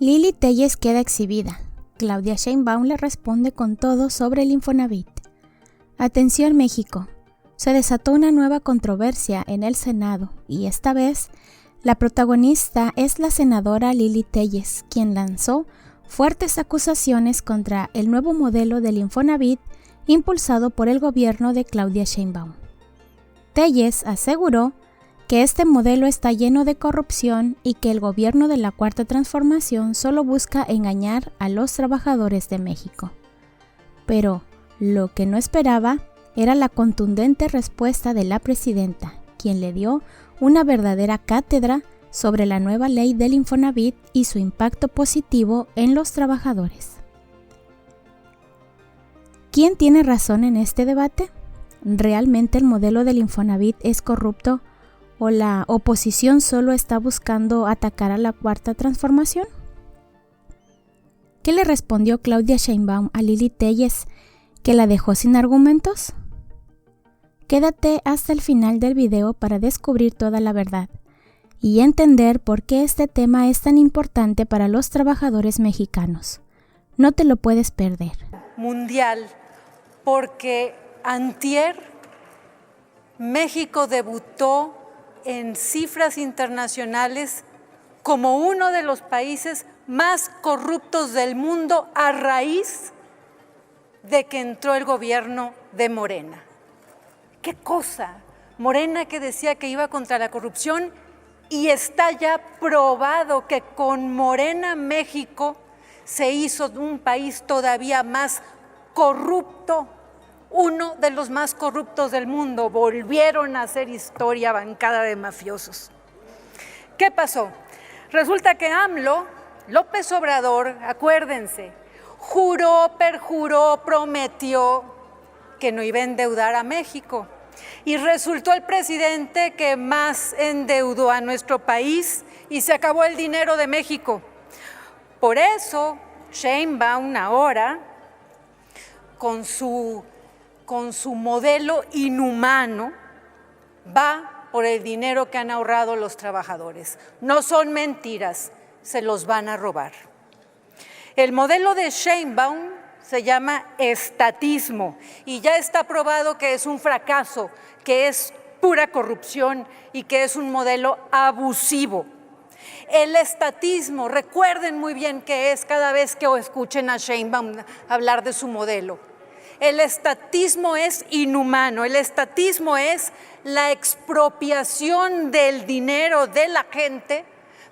Lili Téllez queda exhibida. Claudia Sheinbaum le responde con todo sobre el Infonavit. Atención México. Se desató una nueva controversia en el Senado y esta vez la protagonista es la senadora Lili Téllez, quien lanzó fuertes acusaciones contra el nuevo modelo del Infonavit impulsado por el gobierno de Claudia Sheinbaum. Téllez aseguró que este modelo está lleno de corrupción y que el gobierno de la Cuarta Transformación solo busca engañar a los trabajadores de México. Pero lo que no esperaba era la contundente respuesta de la presidenta, quien le dio una verdadera cátedra sobre la nueva ley del Infonavit y su impacto positivo en los trabajadores. ¿Quién tiene razón en este debate? ¿Realmente el modelo del Infonavit es corrupto o la oposición solo está buscando atacar a la Cuarta Transformación? ¿Qué le respondió Claudia Sheinbaum a Lili Téllez, que la dejó sin argumentos? Quédate hasta el final del video para descubrir toda la verdad y entender por qué este tema es tan importante para los trabajadores mexicanos. No te lo puedes perder. Mundial, porque antier México debutó en cifras internacionales como uno de los países más corruptos del mundo a raíz de que entró el gobierno de Morena. ¿Qué cosa? Morena que decía que iba contra la corrupción y está ya probado que con Morena México se hizo un país todavía más corrupto, uno de los más corruptos del mundo. Volvieron a hacer historia bancada de mafiosos. ¿Qué pasó? Resulta que AMLO, López Obrador, acuérdense, juró, perjuró, prometió que no iba a endeudar a México. Y resultó el presidente que más endeudó a nuestro país y se acabó el dinero de México. Por eso, Sheinbaum ahora, con su modelo inhumano, va por el dinero que han ahorrado los trabajadores. No son mentiras, se los van a robar. El modelo de Sheinbaum se llama estatismo y ya está probado que es un fracaso, que es pura corrupción y que es un modelo abusivo. El estatismo, recuerden muy bien qué es cada vez que escuchen a Sheinbaum hablar de su modelo. El estatismo es inhumano, el estatismo es la expropiación del dinero de la gente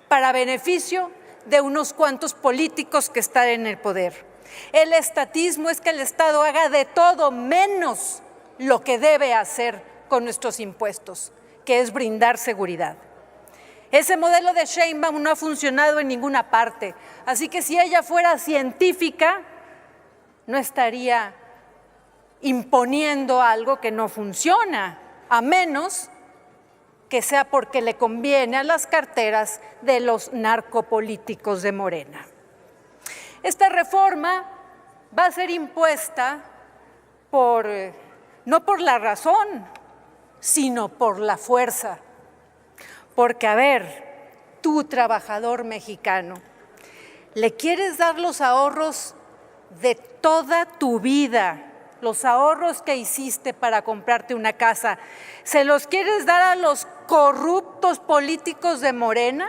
para beneficio de unos cuantos políticos que están en el poder. El estatismo es que el Estado haga de todo menos lo que debe hacer con nuestros impuestos, que es brindar seguridad. Ese modelo de Sheinbaum no ha funcionado en ninguna parte, así que si ella fuera científica, no estaría imponiendo algo que no funciona, a menos que sea porque le conviene a las carteras de los narcopolíticos de Morena. Esta reforma va a ser impuesta no por la razón, sino por la fuerza. Porque, a ver, tú, trabajador mexicano, ¿le quieres dar los ahorros de toda tu vida, los ahorros que hiciste para comprarte una casa, se los quieres dar a los corruptos políticos de Morena?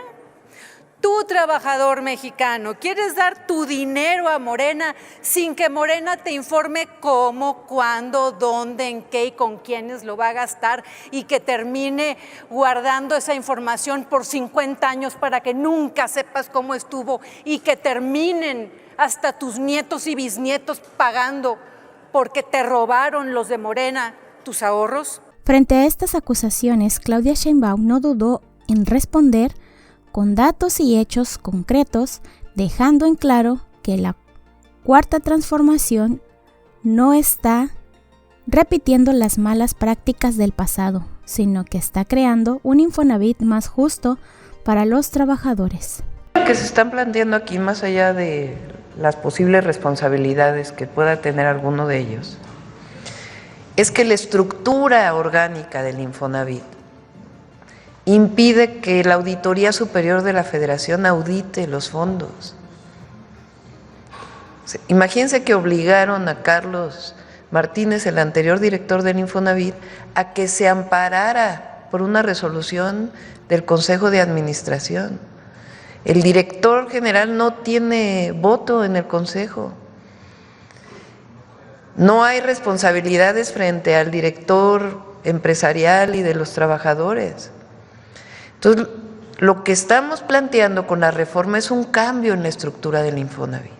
Tú, trabajador mexicano, ¿quieres dar tu dinero a Morena sin que Morena te informe cómo, cuándo, dónde, en qué y con quiénes lo va a gastar y que termine guardando esa información por 50 años para que nunca sepas cómo estuvo y que terminen hasta tus nietos y bisnietos pagando porque te robaron los de Morena tus ahorros? Frente a estas acusaciones, Claudia Sheinbaum no dudó en responder con datos y hechos concretos, dejando en claro que la Cuarta Transformación no está repitiendo las malas prácticas del pasado, sino que está creando un Infonavit más justo para los trabajadores. Lo que se están planteando aquí, más allá de las posibles responsabilidades que pueda tener alguno de ellos, es que la estructura orgánica del Infonavit impide que la Auditoría Superior de la Federación audite los fondos. Imagínense que obligaron a Carlos Martínez, el anterior director del Infonavit, a que se amparara por una resolución del Consejo de Administración. El director general no tiene voto en el Consejo. No hay responsabilidades frente al director empresarial y de los trabajadores. Entonces, lo que estamos planteando con la reforma es un cambio en la estructura del Infonavit,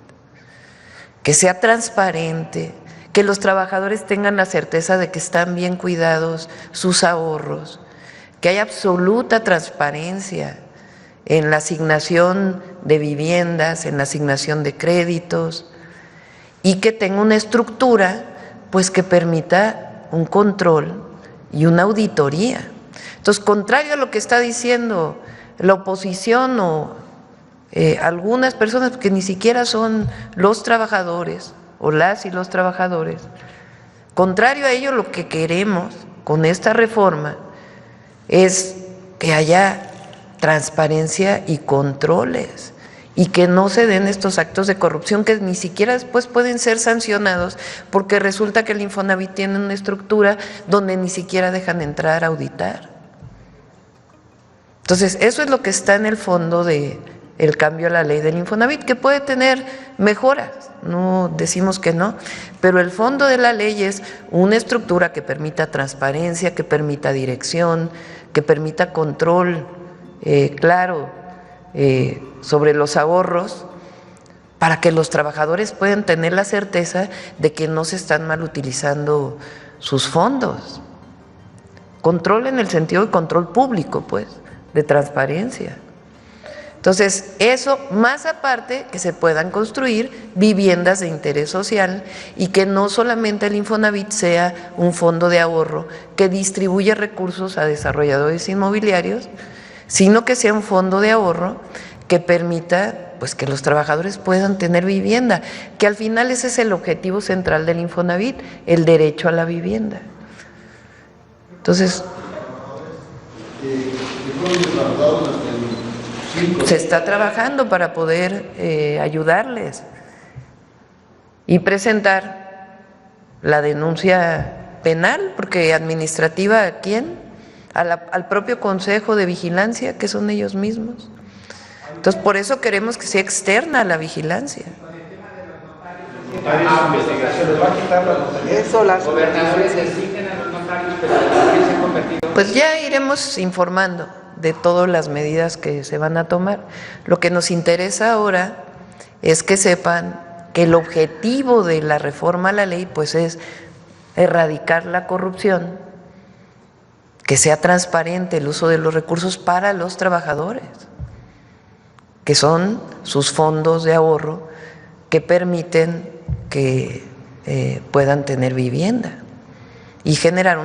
que sea transparente, que los trabajadores tengan la certeza de que están bien cuidados sus ahorros, que haya absoluta transparencia en la asignación de viviendas, en la asignación de créditos, y que tenga una estructura pues que permita un control y una auditoría. Entonces, contrario a lo que está diciendo la oposición o algunas personas que ni siquiera son los trabajadores o las y los trabajadores, contrario a ello, lo que queremos con esta reforma es que haya transparencia y controles y que no se den estos actos de corrupción que ni siquiera después pueden ser sancionados porque resulta que el Infonavit tiene una estructura donde ni siquiera dejan entrar a auditar. Entonces, eso es lo que está en el fondo del cambio a la ley del Infonavit, que puede tener mejoras, no decimos que no, pero el fondo de la ley es una estructura que permita transparencia, que permita dirección, que permita control claro sobre los ahorros, para que los trabajadores puedan tener la certeza de que no se están mal utilizando sus fondos. Control en el sentido de control público, pues, de transparencia. Entonces, eso más aparte que se puedan construir viviendas de interés social y que no solamente el Infonavit sea un fondo de ahorro que distribuye recursos a desarrolladores inmobiliarios, sino que sea un fondo de ahorro que permita pues que los trabajadores puedan tener vivienda, que al final ese es el objetivo central del Infonavit, el derecho a la vivienda. Entonces, se está trabajando para poder ayudarles y presentar la denuncia penal, porque administrativa, ¿a quién? Al propio Consejo de Vigilancia, que son ellos mismos. Entonces, por eso queremos que sea externa la vigilancia. Pues ya iremos informando de todas las medidas que se van a tomar. Lo que nos interesa ahora es que sepan que el objetivo de la reforma a la ley pues es erradicar la corrupción, que sea transparente el uso de los recursos para los trabajadores, que son sus fondos de ahorro que permiten que puedan tener vivienda y generar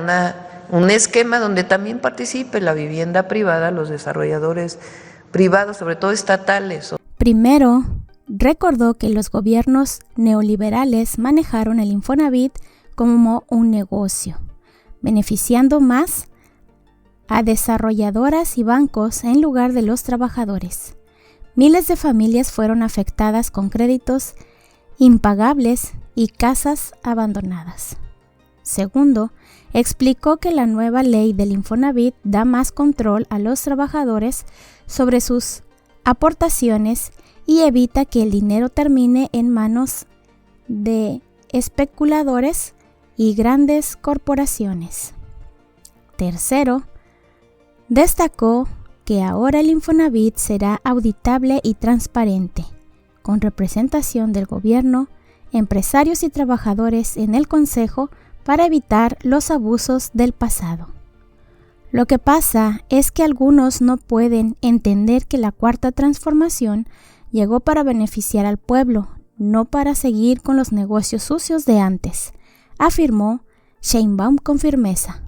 un esquema donde también participe la vivienda privada, los desarrolladores privados, sobre todo estatales. Primero, recordó que los gobiernos neoliberales manejaron el Infonavit como un negocio, beneficiando más a desarrolladoras y bancos en lugar de los trabajadores. Miles de familias fueron afectadas con créditos impagables y casas abandonadas. Segundo, explicó que la nueva ley del Infonavit da más control a los trabajadores sobre sus aportaciones y evita que el dinero termine en manos de especuladores y grandes corporaciones. Tercero, destacó que ahora el Infonavit será auditable y transparente, con representación del gobierno, empresarios y trabajadores en el Consejo para evitar los abusos del pasado. Lo que pasa es que algunos no pueden entender que la Cuarta Transformación llegó para beneficiar al pueblo, no para seguir con los negocios sucios de antes, afirmó Sheinbaum con firmeza.